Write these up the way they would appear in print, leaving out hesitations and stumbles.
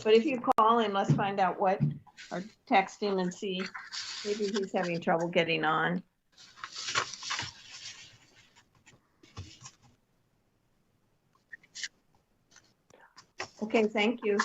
But if you call him, let's find out what, or text him and see, maybe he's having trouble getting on. Okay, thank you.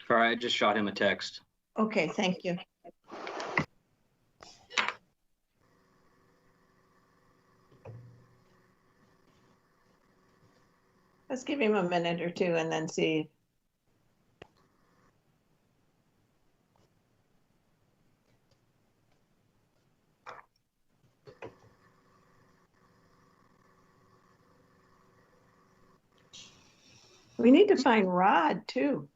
All right, I just shot him a text. Okay, thank you. Let's give him a minute or two and then see. We need to find Rod too.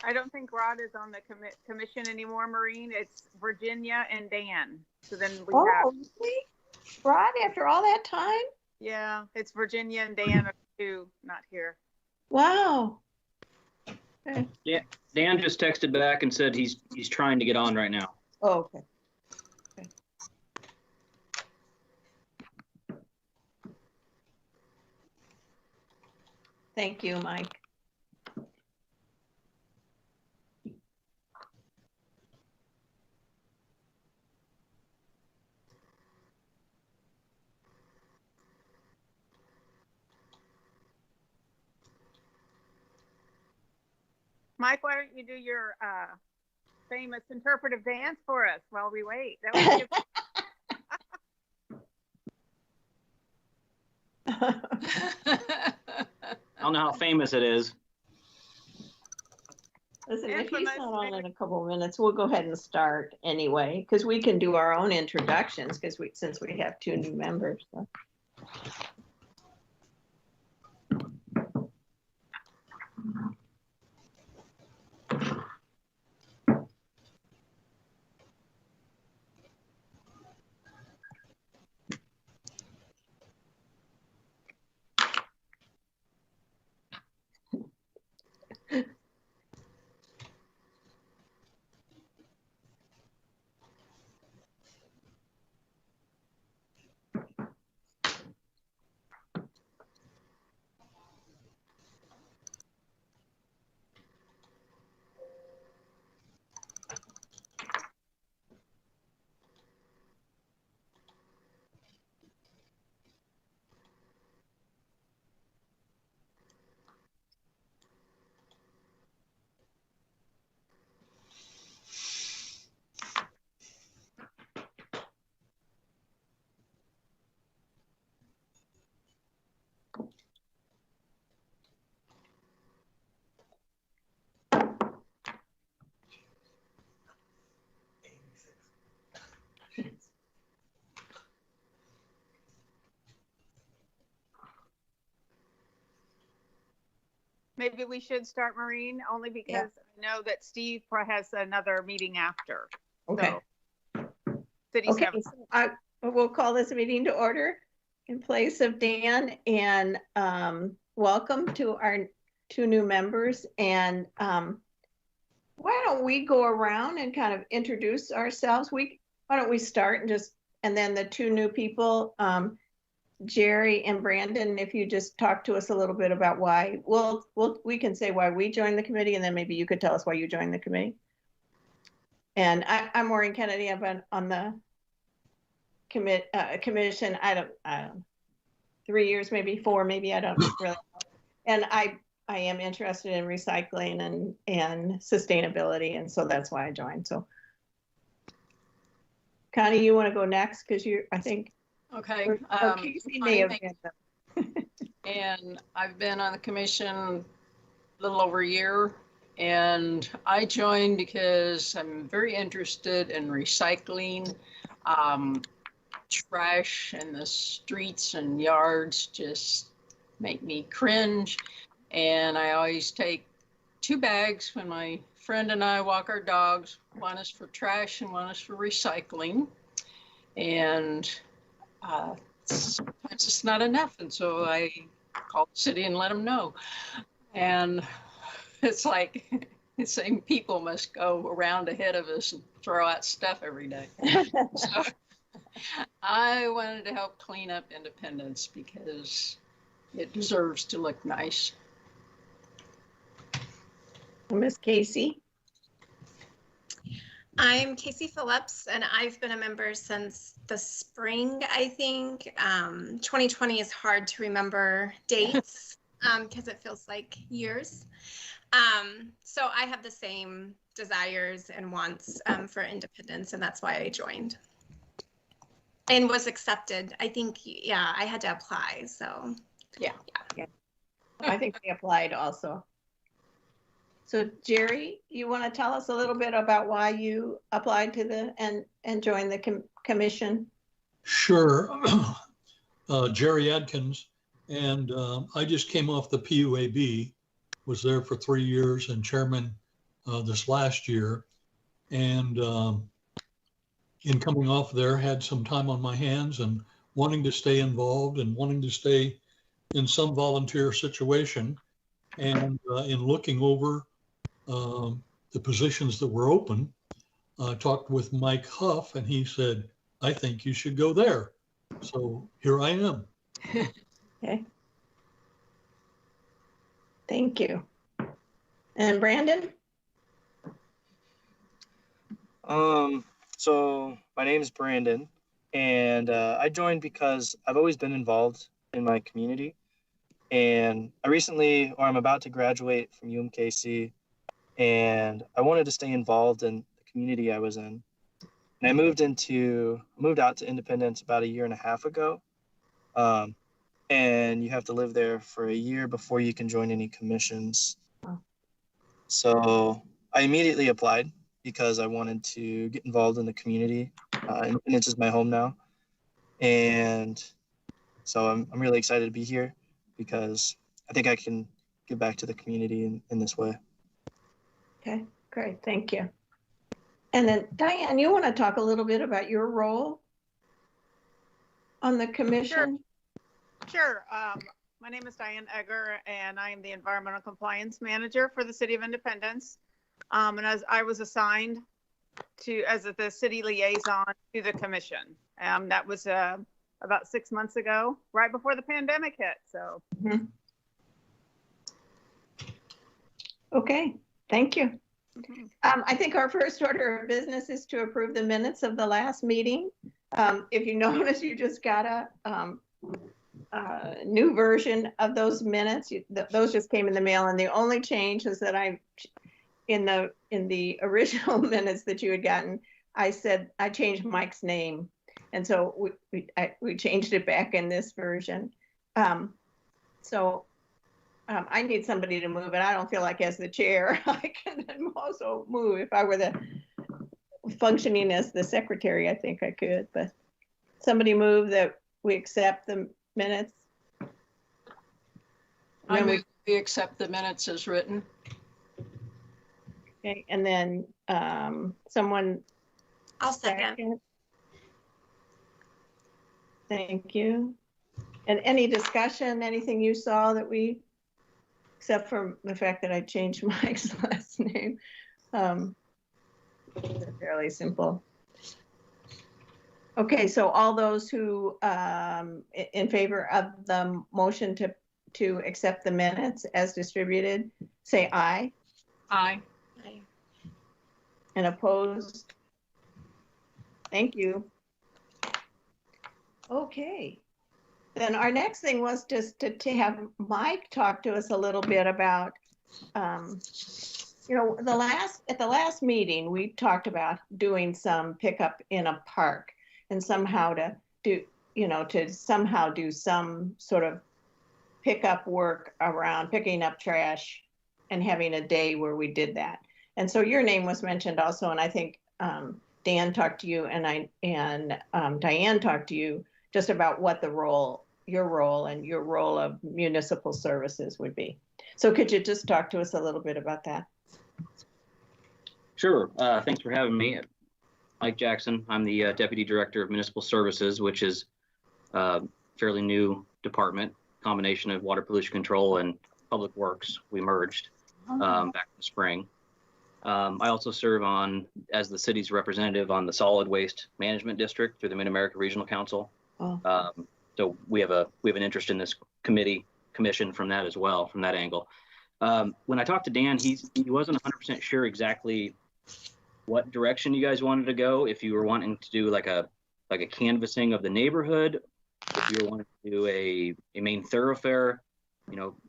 I don't think Rod is on the commission anymore, Maureen. It's Virginia and Dan. So then we have. Really? Rod, after all that time? Yeah, it's Virginia and Dan are two not here. Wow. Okay. Yeah, Dan just texted back and said he's trying to get on right now. Oh, okay. Okay. Thank you, Mike. Mike, why don't you do your famous interpretive dance for us while we wait? That would be I don't know how famous it is. Listen, if he's not on in a couple of minutes, we'll go ahead and start anyway, because we can do our own introductions, because since we have 2 new members. So. Maybe we should start, Maureen, only because I know that Steve has another meeting after. Okay. So, City Okay, 7. so we'll call this meeting to order in place of Dan, and welcome to our 2 new members. And why don't we go around and kind of introduce ourselves? Why don't we start and then the 2 new people, Jerry and Brandon, if you just talk to us a little bit about why. We can say why we joined the committee, and then maybe you could tell us why you joined the committee. And I'm Maureen Kennedy. I've been on the commission. I don't 3 years, maybe 4, maybe, I don't really know. And I am interested in recycling and sustainability, and so that's why I joined. So, Connie, you want to go next because I think. Okay. Casey may have been and I've been on the commission a little over a year. And I joined because I'm very interested in recycling. Trash in the streets and yards just make me cringe. And I always take 2 bags when my friend and I walk our dogs. One is for trash and one is for recycling. And sometimes it's not enough. And so I call the city and let them know. And it's like the same people must go around ahead of us and throw out stuff every day. So I wanted to help clean up Independence because it deserves to look nice. Miss Casey? I'm Casey Phillips, and I've been a member since the spring, I think. 2020 is hard to remember dates because it feels like years. So I have the same desires and wants for independence, and that's why I joined. And was accepted. I think, yeah, I had to apply, so. Yeah. I think they applied also. So Jerry, you want to tell us a little bit about why you applied to the and joined the commission? Sure. Jerry Adkins, and I just came off the PUAB, was there for 3 years and chairman this last year. And in coming off there, had some time on my hands and wanting to stay involved and wanting to stay in some volunteer situation. And in looking over the positions that were open, I talked with Mike Huff, and he said, I think you should go there. So here I am. Okay. Thank you. And Brandon? So my name is Brandon, and I joined because I've always been involved in my community. And I'm about to graduate from UMKC, and I wanted to stay involved in the community I was in. And I moved out to Independence about 1.5 years ago. And you have to live there for 1 year before you can join any commissions. So I immediately applied because I wanted to get involved in the community. Independence is my home now. And so I'm really excited to be here because I think I can give back to the community in this way. Okay, great, thank you. And then Diane, you want to talk a little bit about your role on the commission? Sure. My name is Diane Egger, and I am the Environmental Compliance Manager for the City of Independence. And as I was assigned as the city liaison to the commission. That was about 6 months ago, right before the pandemic hit. So. Mm-hmm. Okay, thank you. Mm-hmm. I think our first order of business is to approve the minutes of the last meeting. If you notice, you just got a new version of those minutes. Those just came in the mail, and the only change is that in the original minutes that you had gotten, I said I changed Mike's name, and so we changed it back in this version. I need somebody to move it. I don't feel like as the chair I can also move. If I were functioning as the secretary, I think I could, but somebody move that we accept the minutes. I move we accept the minutes as written. Okay, and then someone. I'll second. Thank you. And any discussion, anything you saw that except for the fact that I changed Mike's last name. They're fairly simple. Okay, so all those who in favor of the motion to accept the minutes as distributed, say aye. Aye. Aye. And opposed? Thank you. Okay. Then our next thing was just to have Mike talk to us a little bit about, at the last meeting, we talked about doing some pickup in a park and somehow to do some sort of pickup work around picking up trash and having a day where we did that. And so your name was mentioned also, and I think Dan talked to you and Diane talked to you just about what your role of municipal services would be. So could you just talk to us a little bit about that? Sure. Thanks for having me. Mike Jackson. I'm the Deputy Director of Municipal Services, which is a fairly new department, combination of water pollution control and public works. We merged back in the spring. I also serve as the city's representative on the Solid Waste Management District through the Mid-America Regional Council. Oh. So we have an interest in this commission from that as well, from that angle. When I talked to Dan, he wasn't 100% sure exactly what direction you guys wanted to go. If you were wanting to do like a canvassing of the neighborhood, if you were wanting to do a main thoroughfare,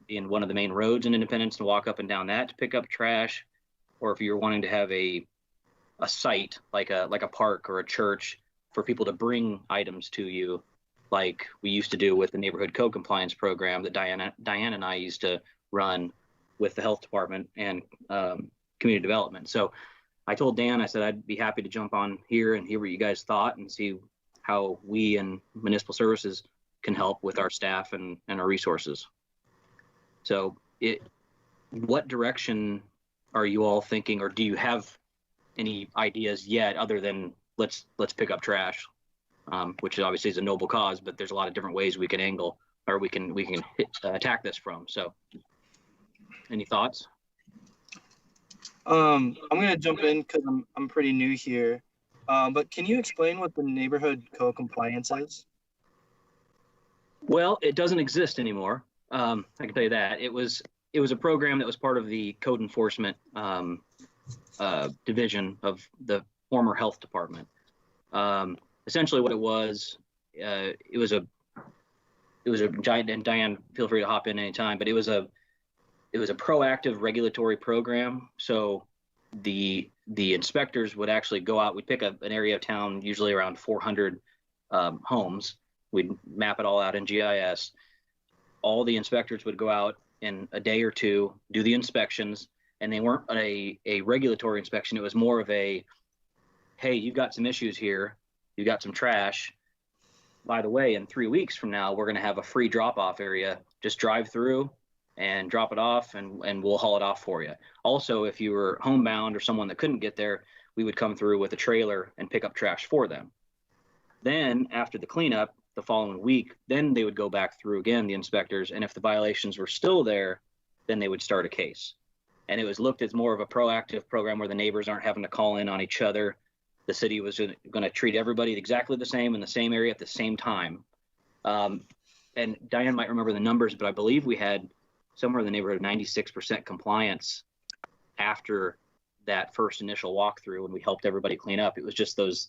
in one of the main roads in Independence and walk up and down that to pick up trash, or if you were wanting to have a site like a park or a church for people to bring items to you, like we used to do with the neighborhood code compliance program that Diane and I used to run with the health department and community development. So I told Dan, I said I'd be happy to jump on here and hear what you guys thought and see how we and municipal services can help with our staff and our resources. So what direction are you all thinking, or do you have any ideas yet other than let's pick up trash, which obviously is a noble cause, but there's a lot of different ways we can angle, or we can attack this from. So any thoughts? I'm going to jump in because I'm pretty new here. But can you explain what the neighborhood code compliance is? Well, it doesn't exist anymore. I can tell you that. It was a program that was part of the code enforcement division of the former health department. Essentially what it was a giant, and Diane, feel free to hop in anytime, but it was a proactive regulatory program. So the inspectors would actually go out, we'd pick an area of town, usually around 400 homes. We'd map it all out in GIS. All the inspectors would go out in a day or two, do the inspections, and they weren't a regulatory inspection. It was more of a, hey, you've got some issues here. You got some trash. By the way, in 3 weeks from now, we're going to have a free drop-off area. Just drive through and drop it off, and we'll haul it off for you. Also, if you were homebound or someone that couldn't get there, we would come through with a trailer and pick up trash for them. Then after the cleanup, the following week, then they would go back through again, the inspectors, and if the violations were still there, then they would start a case. And it was looked at as more of a proactive program where the neighbors aren't having to call in on each other. The city was going to treat everybody exactly the same in the same area at the same time. And Diane might remember the numbers, but I believe we had somewhere in the neighborhood of 96% compliance after that first initial walkthrough when we helped everybody clean up. It was just those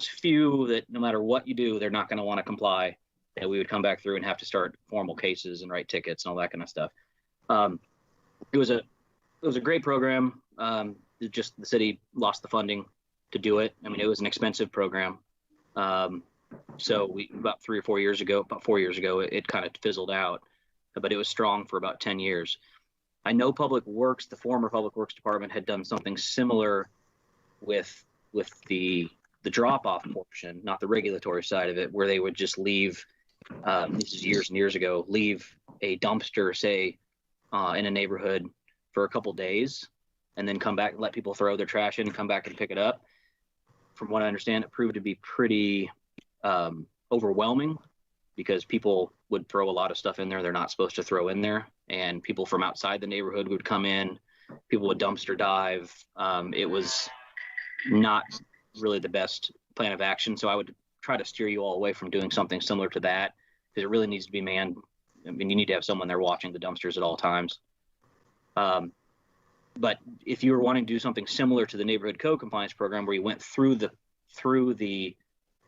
few that no matter what you do, they're not going to want to comply, that we would come back through and have to start formal cases and write tickets and all that kind of stuff. It was a great program. Just the city lost the funding to do it. I mean, it was an expensive program. So about 4 years ago, it kind of fizzled out, but it was strong for about 10 years. I know Public Works, the former Public Works Department, had done something similar with the drop-off portion, not the regulatory side of it, where they would just leave, this is years and years ago, leave a dumpster, say, in a neighborhood for a couple days, and then come back and let people throw their trash in and come back and pick it up. From what I understand, it proved to be pretty overwhelming, because people would throw a lot of stuff in there they're not supposed to throw in there, and people from outside the neighborhood would come in, people would dumpster dive. It was not really the best plan of action. So I would try to steer you all away from doing something similar to that, because it really needs to be manned. I mean, you need to have someone there watching the dumpsters at all times. But if you were wanting to do something similar to the neighborhood code compliance program, where you went through the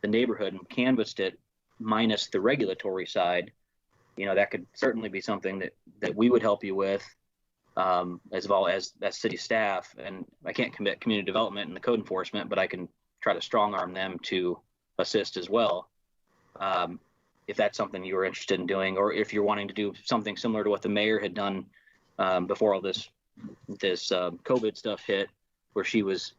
neighborhood and canvassed it minus the regulatory side, that could certainly be something that we would help you with, as well as city staff. And I can't commit community development and the code enforcement, but I can try to strong arm them to assist as well. If that's something you were interested in doing, or if you're wanting to do something similar to what the mayor had done before all this COVID stuff hit, where she was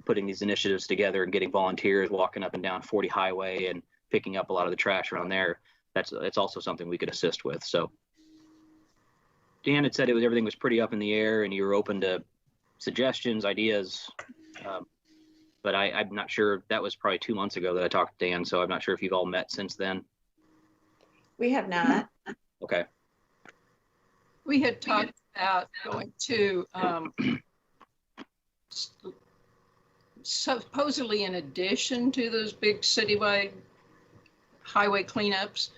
putting these initiatives together and getting volunteers walking up and down 40 Highway and picking up a lot of the trash around there. That's also something we could assist with. So Dan had said everything was pretty up in the air and you were open to suggestions, ideas. But I'm not sure. That was probably 2 months ago that I talked to Dan, so I'm not sure if you've all met since then. We have not. Okay. We had talked about going to supposedly in addition to those big citywide highway cleanups,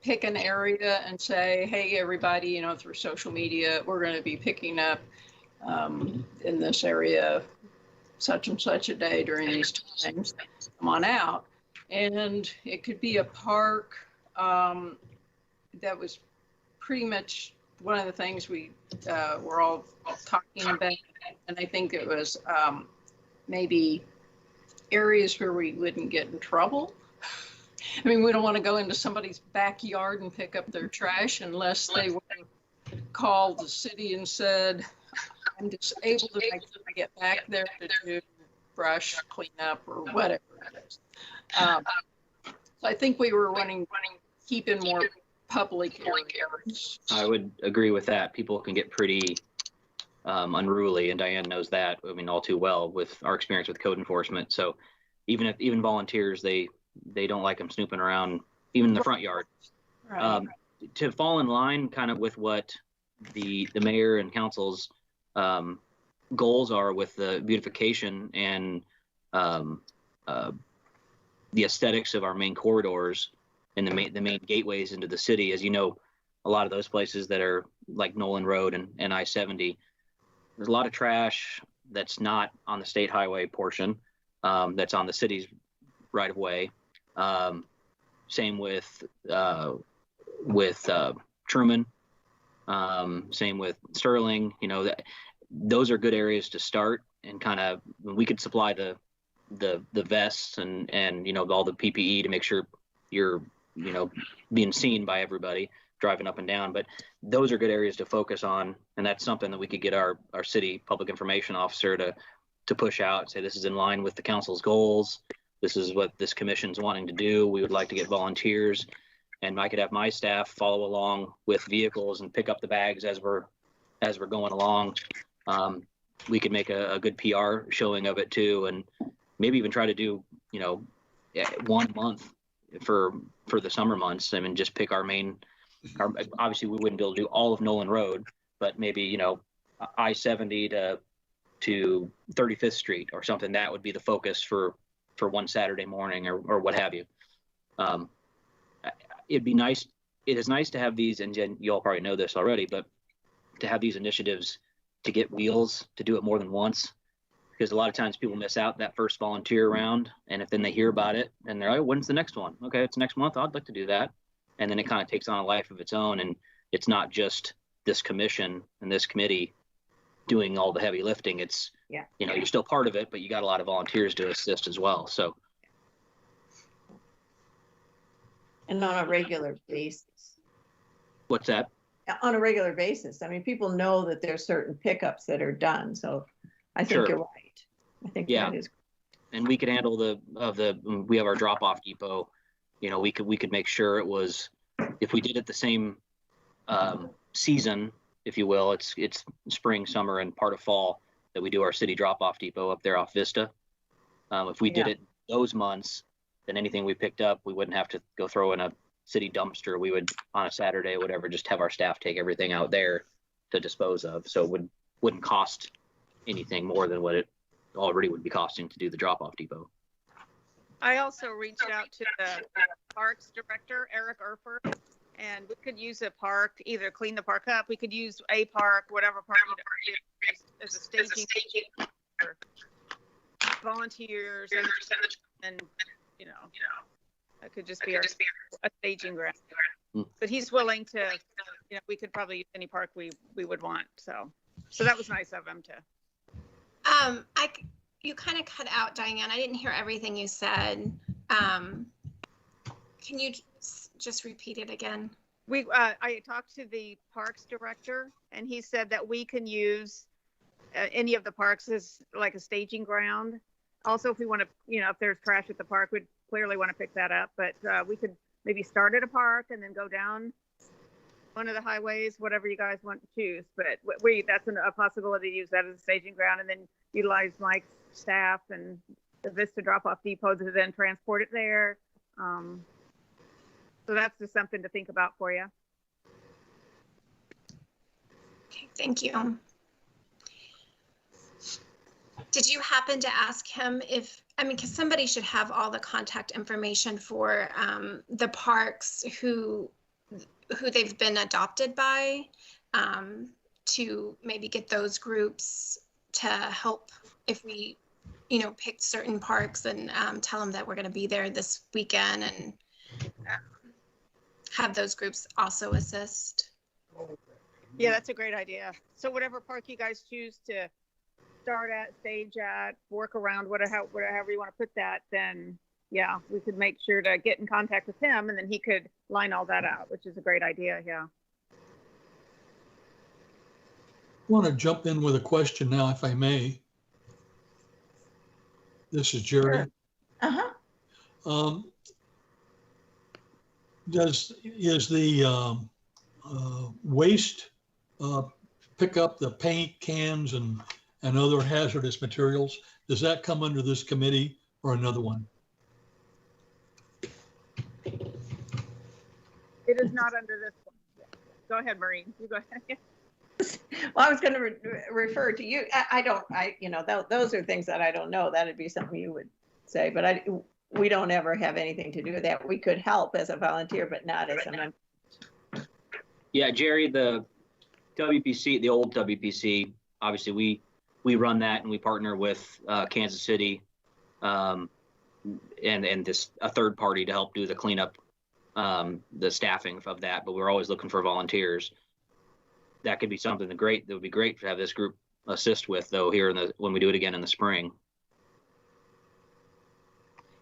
pick an area and say, hey, everybody, you know, through social media, we're going to be picking up in this area such and such a day during these times. Come on out. And it could be a park. That was pretty much one of the things we were all talking about. And I think it was maybe areas where we wouldn't get in trouble. I mean, we don't want to go into somebody's backyard and pick up their trash unless they were called the city and said, I'm disabled and I can't get back there to do brush cleanup or whatever it is. So I think we were keep in more public areas. I would agree with that. People can get pretty unruly, and Diane knows that. I mean, all too well with our experience with code enforcement. So even volunteers, they don't like them snooping around, even in the front yard. Right. To fall in line kind of with what the mayor and council's goals are with the beautification and the aesthetics of our main corridors and the main gateways into the city. As you know, a lot of those places that are like Nolan Road and I-70, there's a lot of trash that's not on the state highway portion, that's on the city's right of way. Same with Truman, same with Sterling. You know, those are good areas to start, and kind of we could supply the vests and you know, all the PPE to make sure you're, you know, being seen by everybody driving up and down. But those are good areas to focus on, and that's something that we could get our city public information officer to push out, say this is in line with the council's goals. This is what this commission's wanting to do. We would like to get volunteers, and I could have my staff follow along with vehicles and pick up the bags as we're going along. We could make a good PR showing of it too, and maybe even try to do, you know, 1 month for the summer months. I mean, just pick obviously we wouldn't be able to do all of Nolan Road, but maybe, you know, I-70 to 35th Street or something. That would be the focus for one Saturday morning or what have you. It'd be nice. It is nice to have these, and you all probably know this already, but to have these initiatives to get wheels to do it more than once, because a lot of times people miss out that first volunteer round, and if then they hear about it and they're like, when's the next one? Okay, it's next month. I'd like to do that. And then it kind of takes on a life of its own, and it's not just this commission and this committee doing all the heavy lifting. It's, you know, you're still part of it, but you got a lot of volunteers to assist as well. So. And on a regular basis. What's that? On a regular basis. I mean, people know that there's certain pickups that are done. So I think you're right. I think that is. And we could handle we have our drop off depot. You know, we could make sure it was, if we did it the same season, if you will, it's spring, summer, and part of fall that we do our city drop off depot up there off Vista. If we did it those months, then anything we picked up, we wouldn't have to go throw in a city dumpster. We would, on a Saturday, whatever, just have our staff take everything out there to dispose of. So it wouldn't cost anything more than what it already would be costing to do the drop off depot. I also reached out to the parks director, Eric Erfurt, and we could use a park, either clean the park up. We could use a park, whatever park as a staging for volunteers, and you know, that could just be a staging ground. But he's willing to, you know, we could probably use any park we would want. So that was nice of him to. You kind of cut out, Diane. I didn't hear everything you said. Can you just repeat it again? I talked to the parks director, and he said that we can use any of the parks as like a staging ground. Also, if we want to, if there's trash at the park, we'd clearly want to pick that up. But we could maybe start at a park and then go down one of the highways, whatever you guys want to choose. But that's a possibility to use that as a staging ground, and then utilize Mike's staff and the Vista drop-off depot to then transport it there. So that's just something to think about for you. Okay, thank you. Did you happen to ask him because somebody should have all the contact information for the parks who they've been adopted by, to maybe get those groups to help if we, pick certain parks and tell them that we're going to be there this weekend, and have those groups also assist. Yeah, that's a great idea. So whatever park you guys choose to start at, stage at, work around, however you want to put that, then yeah, we could make sure to get in contact with him, and then he could line all that out, which is a great idea. Yeah. I want to jump in with a question now, if I may. This is Jerry. Sure. Uh-huh. Is the waste pick up the paint cans and other hazardous materials? Does that come under this committee or another one? It is not under this one. Go ahead, Maureen. You go ahead. Well, I was going to refer to you. Those are things that I don't know. That'd be something you would say, but we don't ever have anything to do with that. We could help as a volunteer, but not as a member. Yeah, Jerry, the WPC, the old WPC, obviously we run that, and we partner with Kansas City and a third party to help do the cleanup, the staffing of that. But we're always looking for volunteers. That could be something that would be great to have this group assist with, though, here when we do it again in the spring.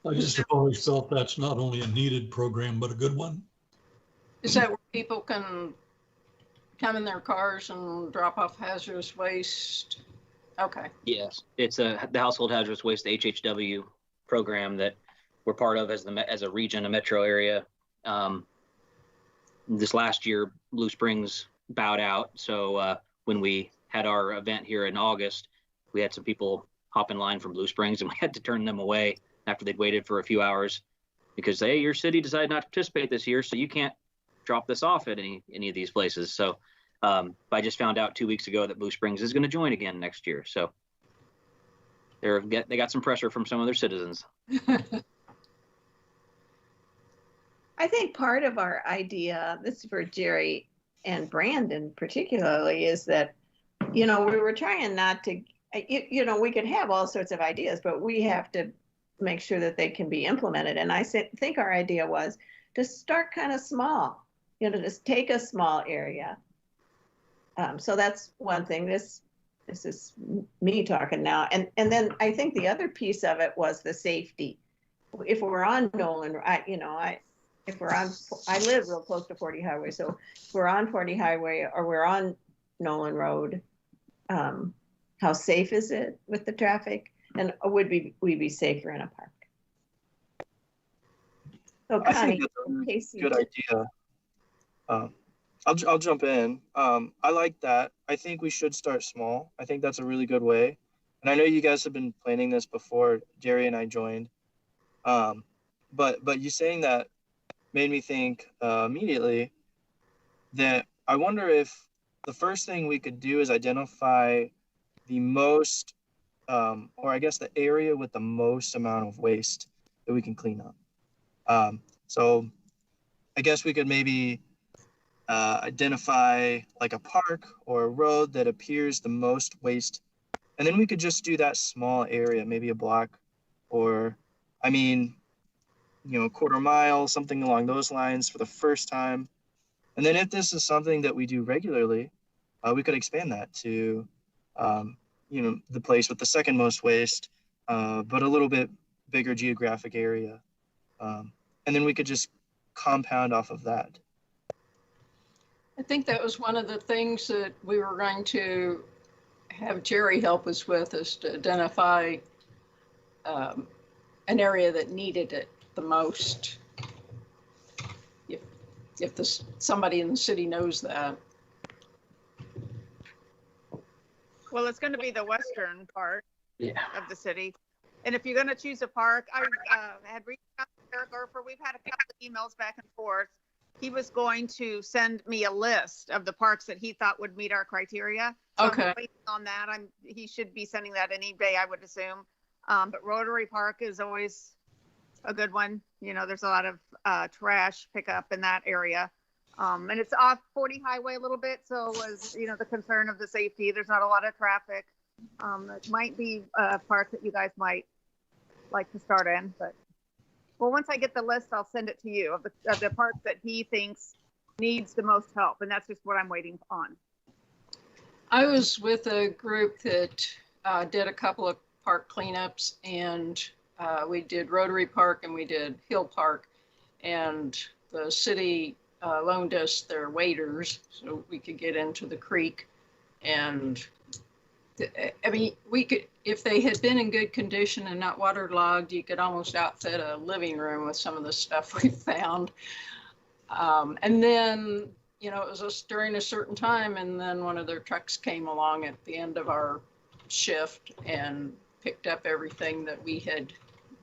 I just have always felt that's not only a needed program, but a good one. Is that where people can come in their cars and drop off hazardous waste? Okay. Yes, it's the Household Hazardous Waste, the HHW program that we're part of as a region, a metro area. This last year, Blue Springs bowed out. So when we had our event here in August, we had some people hop in line from Blue Springs, and we had to turn them away after they'd waited for a few hours because, hey, your city decided not to participate this year, so you can't drop this off at any of these places. So I just found out 2 weeks ago that Blue Springs is going to join again next year. So they got some pressure from some of their citizens. I think part of our idea, this is for Jerry and Brandon particularly, is that, we were trying not to, we could have all sorts of ideas, but we have to make sure that they can be implemented. And I think our idea was to start kind of small, just take a small area. So that's one thing. This is me talking now. And then I think the other piece of it was the safety. If we're on Nolan, I live real close to 40 Highway. So if we're on 40 Highway or we're on Nolan Road, how safe is it with the traffic? And would we be safer in a park? So I think that's a good idea. I'll jump in. I like that. I think we should start small. I think that's a really good way. And I know you guys have been planning this before Jerry and I joined. But you saying that made me think immediately that I wonder if the first thing we could do is identify the most, or I guess the area with the most amount of waste that we can clean up. So I guess we could maybe identify like a park or a road that appears the most waste. And then we could just do that small area, maybe a block or, a quarter mile, something along those lines for the first time. And then if this is something that we do regularly, we could expand that to, the place with the second most waste, but a little bit bigger geographic area. And then we could just compound off of that. I think that was one of the things that we were going to have Jerry help us with, is to identify an area that needed it the most. If somebody in the city knows that. Well, it's going to be the western part Yeah. of the city. And if you're going to choose a park, I had reached out to Eric Urfer. We've had a couple of emails back and forth. He was going to send me a list of the parks that he thought would meet our criteria. So Okay. I'm waiting on that. He should be sending that any day, I would assume. But Rotary Park is always a good one. You know, there's a lot of trash pickup in that area. And it's off 40 highway a little bit. So was, you know, the concern of the safety. There's not a lot of traffic. It might be a park that you guys might like to start in, but well, once I get the list, I'll send it to you of the parks that he thinks needs the most help. And that's just what I'm waiting on. I was with a group that did a couple of park cleanups, and we did Rotary Park and we did Hill Park, and the city loaned us their waders so we could get into the creek. And I mean, we could, if they had been in good condition and not waterlogged, you could almost outfit a living room with some of the stuff we found. And then, you know, it was just during a certain time, and then one of their trucks came along at the end of our shift and picked up everything that we had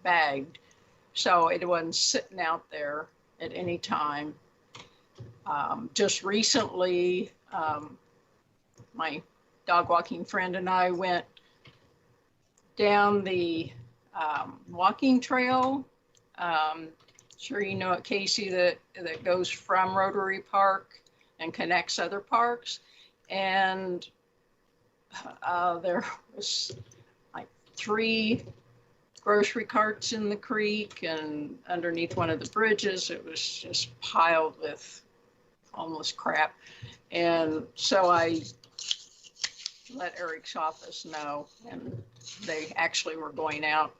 bagged. So it wasn't sitting out there at any time. Just recently, my dog walking friend and I went down the walking trail. Sure, you know it, Casey, that goes from Rotary Park and connects other parks. And there was like 3 grocery carts in the creek, and underneath one of the bridges, it was just piled with homeless crap. And so I let Eric's office know, and they actually were going out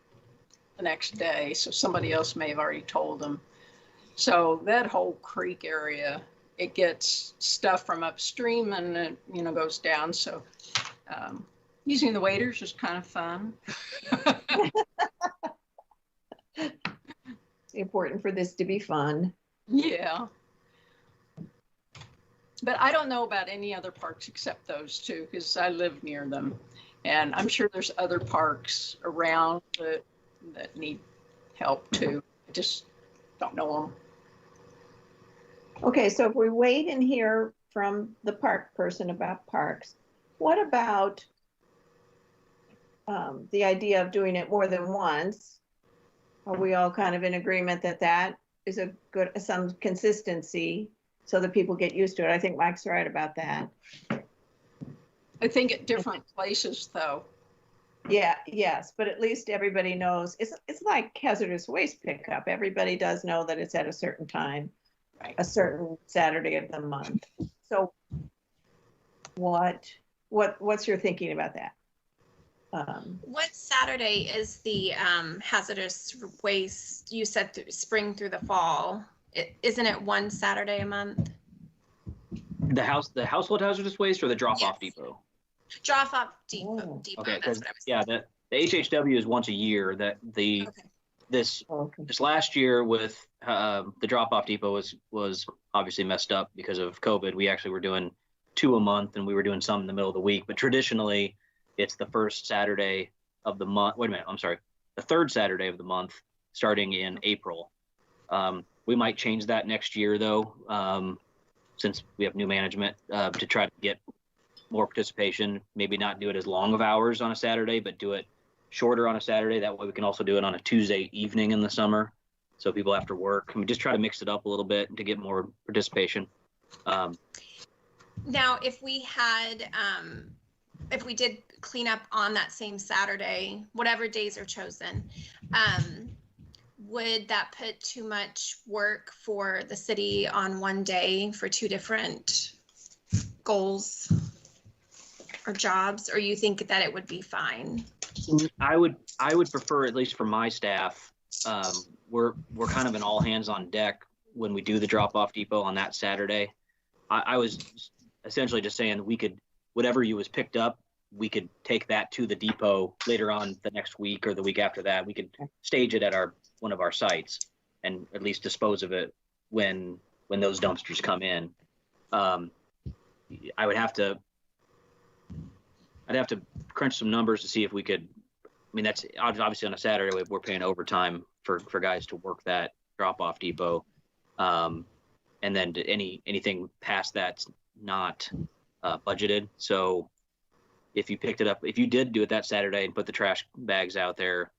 the next day, so somebody else may have already told them. So that whole creek area, it gets stuff from upstream and it, you know, goes down. So using the waders is kind of fun. It's important for this to be fun. Yeah. But I don't know about any other parks except those 2, because I live near them. And I'm sure there's other parks around that need help too. I just don't know them. Okay, so if we wait and hear from the park person about parks, what about the idea of doing it more than once? Are we all kind of in agreement that that is a good, some consistency so that people get used to it? I think Mike's right about that. I think at different places though. Yeah, yes, but at least everybody knows. It's like hazardous waste pickup. Everybody does know that it's at a certain time, Right. a certain Saturday of the month. So what's your thinking about that? What Saturday is the hazardous waste? You said spring through the fall. Isn't it one Saturday a month? The household hazardous waste or the drop-off Yes. depot? Drop off depot. Oh. Okay, That's what I was yeah, the HHW is once a year. That Okay. this Okay. last year with the drop-off depot was obviously messed up because of COVID. We actually were doing 2 a month, and we were doing some in the middle of the week. But traditionally, it's the first Saturday of the month. Wait a minute, I'm sorry, the 3rd Saturday of the month, starting in April. We might change that next year though, since we have new management, to try to get more participation. Maybe not do it as long of hours on a Saturday, but do it shorter on a Saturday. That way we can also do it on a Tuesday evening in the summer, so people after work. I mean, just try to mix it up a little bit to get more participation. Now, if we had, if we did clean up on that same Saturday, whatever days are chosen, would that put too much work for the city on one day for 2 different goals or jobs, or you think that it would be fine? I would prefer, at least for my staff, we're kind of an all hands on deck when we do the drop off depot on that Saturday. I was essentially just saying we could, whatever you was picked up, we could take that to the depot later on the next week or the week after that. We could stage it at one of our sites and at least dispose of it when those dumpsters come in. I'd have to crunch some numbers to see if we could. I mean, that's obviously on a Saturday we're paying overtime for guys to work that drop-off depot, and then anything past that's not budgeted. So if you picked it up, if you did do it that Saturday and put the trash bags out there,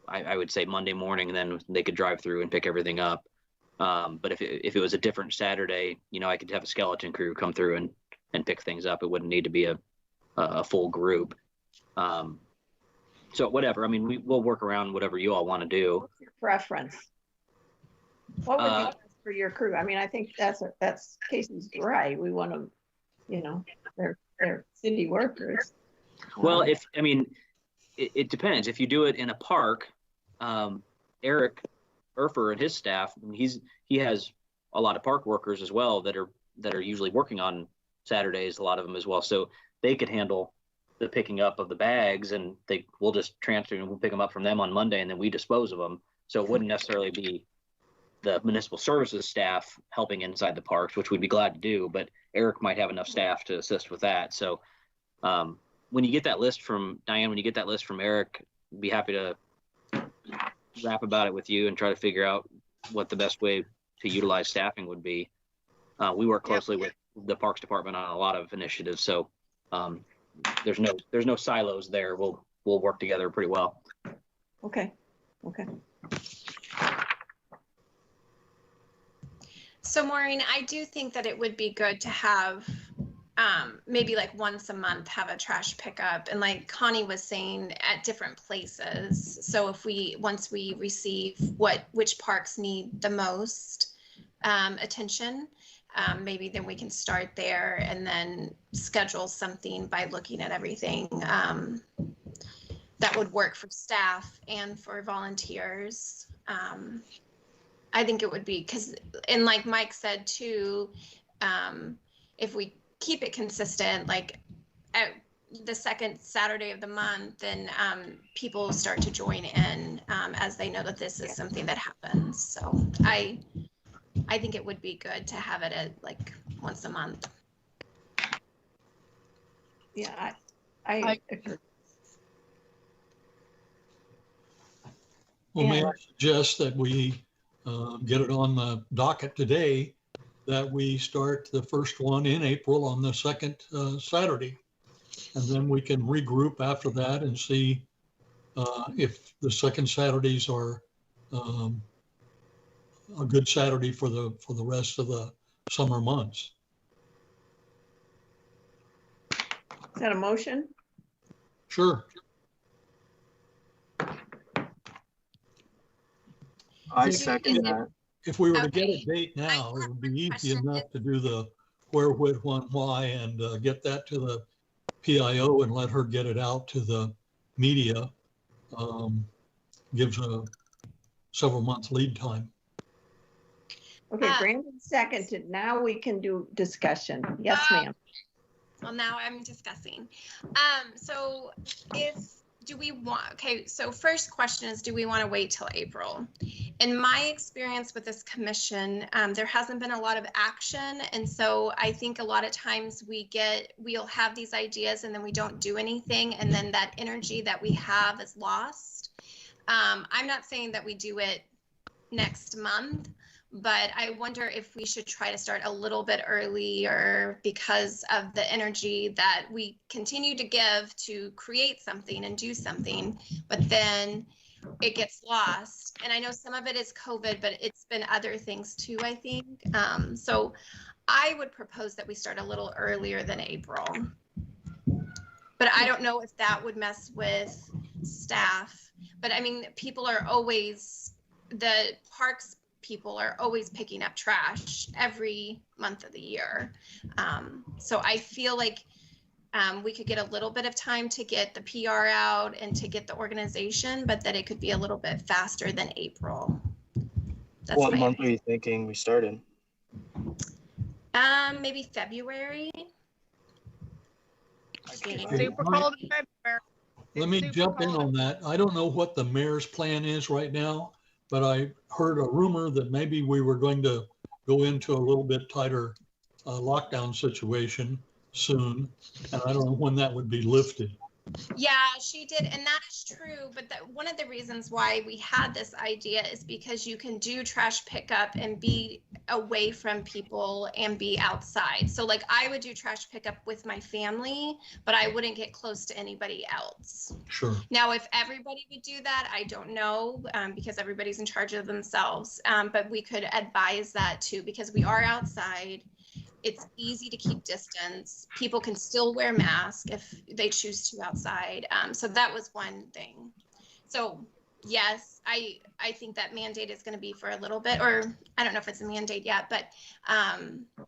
I would say Monday morning, and then they could drive through and pick everything up. But if it was a different Saturday, I could have a skeleton crew come through and pick things up. It wouldn't need to be a full group. So whatever. I mean, we'll work around whatever you all want to do. What's your preference? What would you prefer for your crew? I mean, I think that's Casey's right. We want to, they're city workers. Well, it depends. If you do it in a park, Eric Erfer and his staff, he has a lot of park workers as well that are usually working on Saturdays, a lot of them as well. So they could handle the picking up of the bags, and we'll just transfer and we'll pick them up from them on Monday, and then we dispose of them. So it wouldn't necessarily be the municipal services staff helping inside the parks, which we'd be glad to do, but Eric might have enough staff to assist with that. So when you get that list from Diane, when you get that list from Eric, I'd be happy to rap about it with you and try to figure out what the best way to utilize staffing would be. We work closely with the Parks Department on a lot of initiatives, so there's no silos there. We'll work together pretty well. Okay. So Maureen, I do think that it would be good to have maybe like once a month have a trash pickup, and like Connie was saying, at different places. So once we receive which parks need the most attention, maybe then we can start there and then schedule something by looking at everything that would work for staff and for volunteers. I think it would be and like Mike said too, if we keep it consistent, like at the second Saturday of the month, then people start to join in as they know that this is something that happens. So I think it would be good to have it at like once a month. Yeah, I agree. Well, may I suggest that we get it on the docket today, that we start the first one in April on the second Saturday. And then we can regroup after that and see if the second Saturdays are a good Saturday for the rest of the summer months. Is that a motion? Sure. I second that. If we were to get a date now, it would be easy enough to do the where, when, why, and get that to the PIO and let her get it out to the media. Gives a several months lead time. Okay, Brandon seconded. Now we can do discussion. Yes, ma'am. Well, now I'm discussing. So so first question is, do we want to wait till April? In my experience with this commission, there hasn't been a lot of action. And so I think a lot of times we'll have these ideas and then we don't do anything. And then that energy that we have is lost. I'm not saying that we do it next month, but I wonder if we should try to start a little bit earlier because of the energy that we continue to give to create something and do something, but then it gets lost. And I know some of it is COVID, but it's been other things too, I think. So I would propose that we start a little earlier than April. But I don't know if that would mess with staff. But I mean, the parks people are always picking up trash every month of the year. So I feel like we could get a little bit of time to get the PR out and to get the organization, but that it could be a little bit faster than April. What month are you thinking we started? Maybe February. Super cold in February. Let me Super jump in cold. on that. I don't know what the mayor's plan is right now, but I heard a rumor that maybe we were going to go into a little bit tighter lockdown situation soon. And I don't know when that would be lifted. Yeah, she did, and that is true. But one of the reasons why we had this idea is because you can do trash pickup and be away from people and be outside. So like I would do trash pickup with my family, but I wouldn't get close to anybody else. Sure. Now, if everybody would do that, I don't know, because everybody's in charge of themselves. But we could advise that too, because we are outside. It's easy to keep distance. People can still wear masks if they choose to outside. So that was one thing. So yes, I think that mandate is going to be for a little bit, or I don't know if it's a mandate yet, but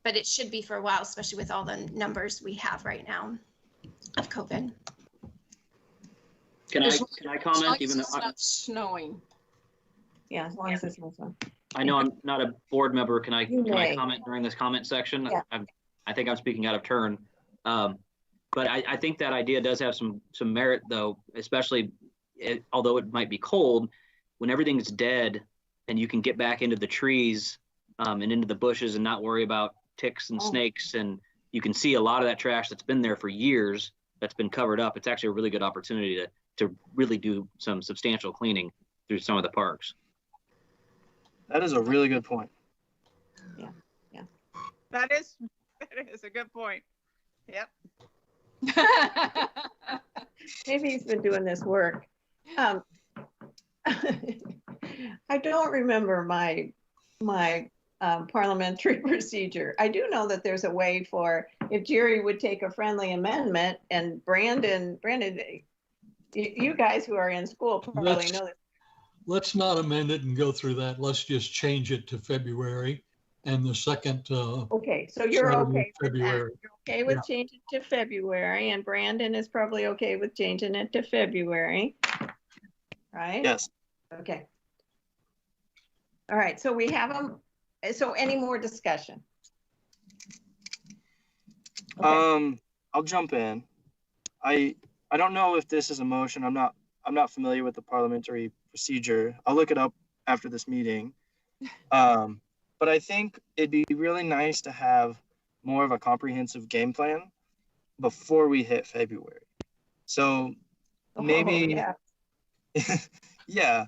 it should be for a while, especially with all the numbers we have right now of COVID. Can I comment? Even Even though it's not snowing. Yeah, as long as it's not fun. I know I'm not a board member. Can I may. comment during this comment section? Yeah. I think I'm speaking out of turn. But I think that idea does have some merit, though, especially although it might be cold, when everything's dead and you can get back into the trees and into the bushes and not worry about ticks and snakes, and you can see a lot of that trash that's been there for years that's been covered up. It's actually a really good opportunity to really do some substantial cleaning through some of the parks. That is a really good point. That is a good point. Yep. Maybe he's been doing this work. I don't remember my parliamentary procedure. I do know that there's a way for, if Jerry would take a friendly amendment, and Brandon, you guys who are in school probably know this. Let's not amend it and go through that. Let's just change it to February and the second. Okay, so you're Saturday, okay with that. February. You're okay with changing to February, and Brandon is probably okay with changing it to February, right? Yes. Okay. All right, so we have them. So any more discussion? Okay. I'll jump in. I don't know if this is a motion. I'm not familiar with the parliamentary procedure. I'll look it up after this meeting. But I think it'd be really nice to have more of a comprehensive game plan before we hit February. So maybe, yeah.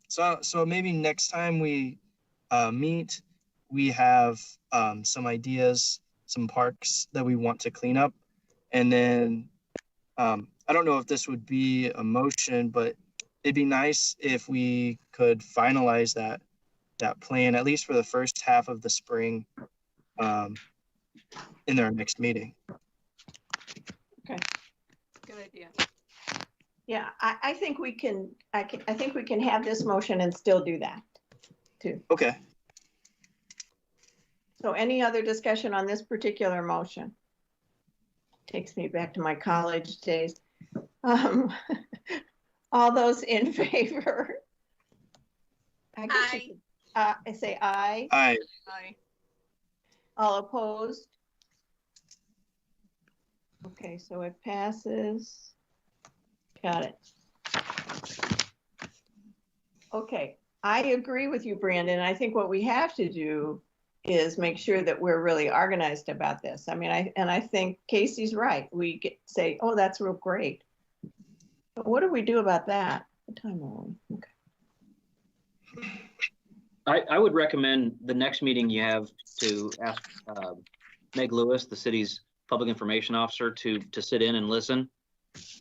So maybe next time we meet, we have some ideas, some parks that we want to clean up, and then I don't know if this would be a motion, but it'd be nice if we could finalize that plan, at least for the first half of the spring, in our next meeting. Okay. Good idea. Yeah, I think we can. I think we can have this motion and still do that, too. Okay. So any other discussion on this particular motion? Takes me back to my college days. All those in favor? Aye. I say aye. Aye. Aye. All opposed? Okay, so it passes. Got it. Okay, I agree with you, Brandon. I think what we have to do is make sure that we're really organized about this. I mean, I think Casey's right. We say, oh, that's real great. But what do we do about that? What time are we? Okay. I would recommend the next meeting you have to ask Meg Lewis, the city's public information officer, to sit in and listen.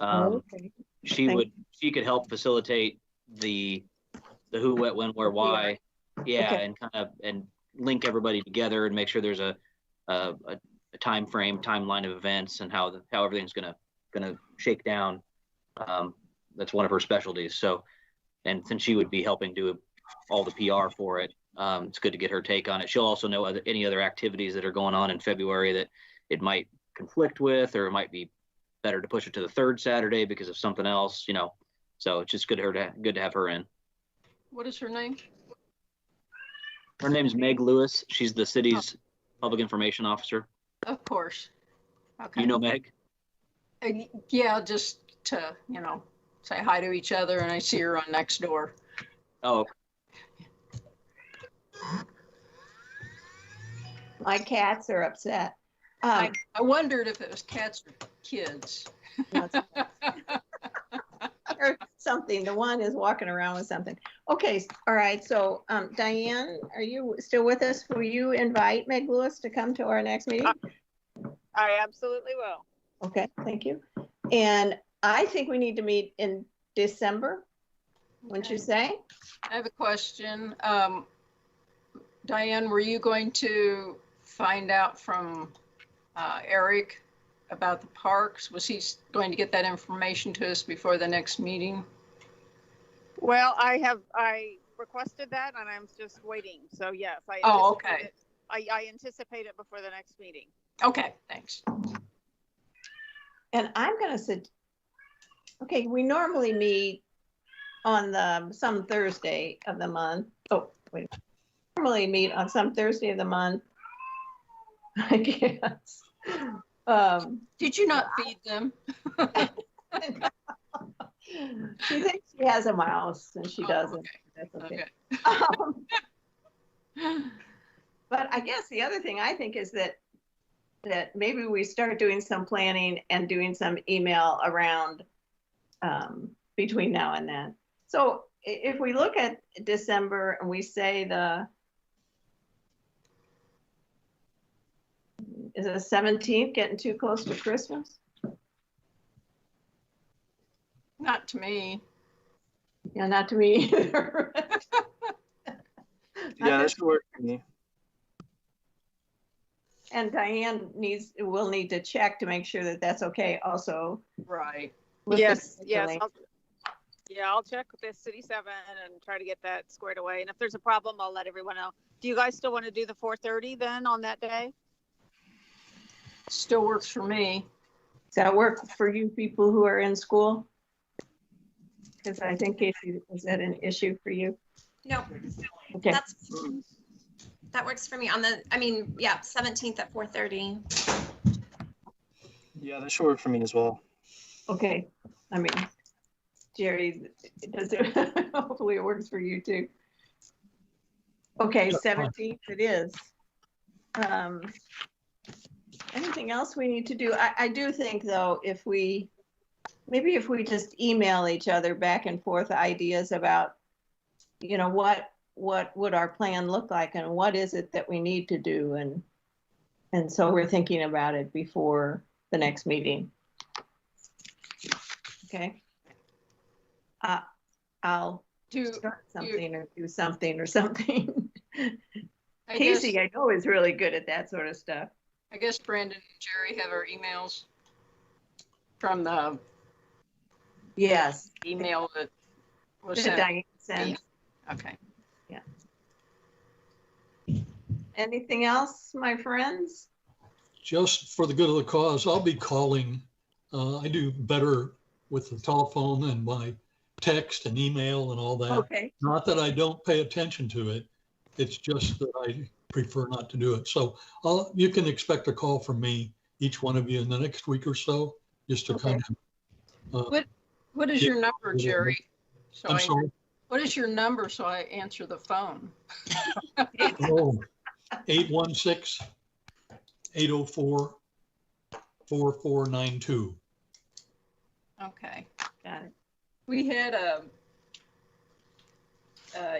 Okay. She could help facilitate the who, what, when, where, why. Yeah, Okay. and kind of link everybody together and make sure there's a timeline of events and how everything's gonna shake down. That's one of her specialties. So, and since she would be helping do all the PR for it, it's good to get her take on it. She'll also know any other activities that are going on in February that it might conflict with, or it might be better to push it to the third Saturday because of something else, you know. So it's just good to have her in. What is her name? Her name's Meg Lewis. She's the city's Public Information Officer. Of course. Okay. You know Meg? Yeah, just to, say hi to each other, and I see her on Nextdoor. Oh, My cats are upset. I wondered if it was cats or kids. Or something. The one is walking around with something. Okay, all right. So, Diane, are you still with us? Will you invite Meg Lewis to come to our next meeting? I absolutely will. Okay, thank you. And I think we need to meet in December, wouldn't you say? I have a question. Diane, were you going to find out from Eric about the parks? Was he going to get that information to us before the next meeting? Well, I requested that and I'm just waiting. So yes, Oh, okay. I anticipate it before the next meeting. Okay, thanks. And I'm gonna say, okay, we normally meet on some Thursday of the month. Oh, wait, normally meet on some Thursday of the month, I guess. Did you not feed them? She thinks she has a mouse and she doesn't. Okay. That's okay. Okay. But I guess the other thing I think is that maybe we start doing some planning and doing some email around between now and then. So if we look at December and we say is it the 17th getting too close to Christmas? Not to me. Yeah, not to me either. Yeah, that should work for me. And Diane will need to check to make sure that that's okay also. Right. with Yes, the yes. scheduling. I'll check with the City 7 and try to get that squared away. And if there's a problem, I'll let everyone know. Do you guys still want to do the 4:30 then on that day? Still works for me. Does that work for you people who are in school? Because I think Casey, is that an issue for you? No, Okay. that works for me on 17th at 4:30. Yeah, that should work for me as well. Okay. I mean, Jerry, does it, hopefully it works for you too. Okay, Yeah, fine. 17th it is. Anything else we need to do? I do think though, maybe if we just email each other back and forth ideas about, what would our plan look like and what is it that we need to do, and so we're thinking about it before the next meeting. Okay. I'll start something or do something or something. Casey, I know, is really good at that sort of stuff. I guess Brandon and Jerry have our emails from the Yes. email that was That sent. Diane sent. Okay. Yeah. Anything else, my friends? Just for the good of the cause, I'll be calling. I do better with the telephone and my text and email and all that. Okay. Not that I don't pay attention to it. It's just that I prefer not to do it. So you can expect a call from me, each one of you, in the next week or so, just to Okay. kind of. What is your number, Jerry? So I'm sorry. What is your number so I answer the phone? Oh, 816-804-4492. Okay. Got it. We had a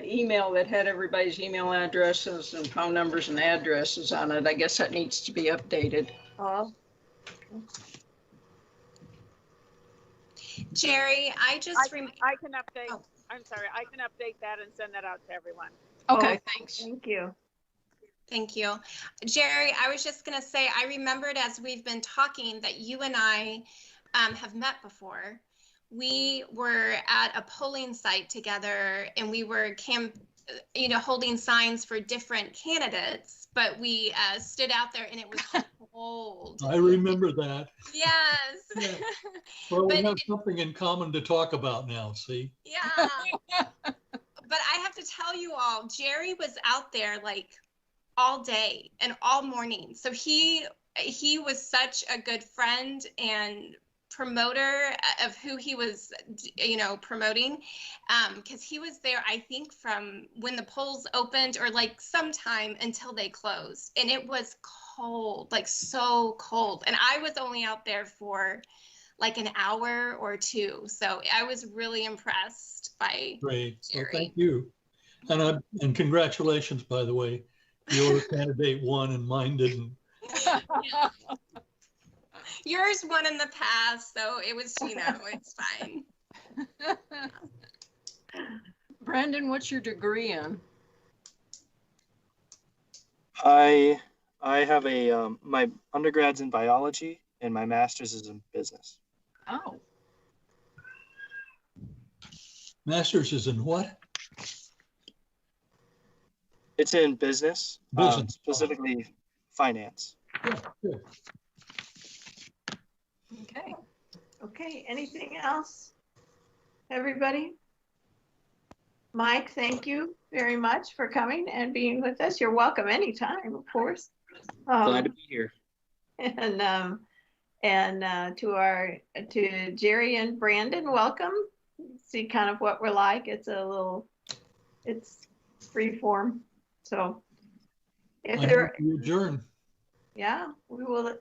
email that had everybody's email addresses and phone numbers and addresses on it. I guess that needs to be updated. Oh, Jerry, I just I can update. Oh. I'm sorry. I can update that and send that out to everyone. Okay, thanks. thank you. Thank you. Jerry, I was just going to say, I remembered as we've been talking that you and I have met before. We were at a polling site together and we were holding signs for different candidates, but we stood out there and it was cold. I remember that. Yes. Yeah. Well, we But have something in common to talk about now, see? Yeah. But I have to tell you all, Jerry was out there like all day and all morning. So he was such a good friend and promoter of who he was, promoting, because he was there, I think, from when the polls opened or like sometime until they closed. And it was cold, like so cold. And I was only out there for like an hour or two. So I was really impressed by Great. Well, Jerry. thank you. And congratulations, by the way. Your candidate won and mine didn't. Yours won in the past, so it was, it's fine. Brandon, what's your degree in? I have a my undergrad's in biology and my master's is in business. Oh, Master's is in what? It's in business, Business. specifically finance. Yeah, good. okay. Okay, anything else? Everybody? Mike, thank you very much for coming and being with us. You're welcome anytime, of course. Glad to be here. And to Jerry and Brandon, welcome. See kind of what we're like. It's free form. So if I there, hope you adjourn. yeah, we will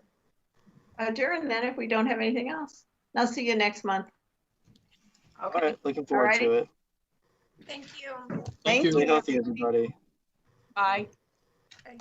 adjourn then if we don't have anything else. I'll see you next month. All right, looking forward to it. Thank you. Thank you. Stay healthy, everybody. Bye. Bye.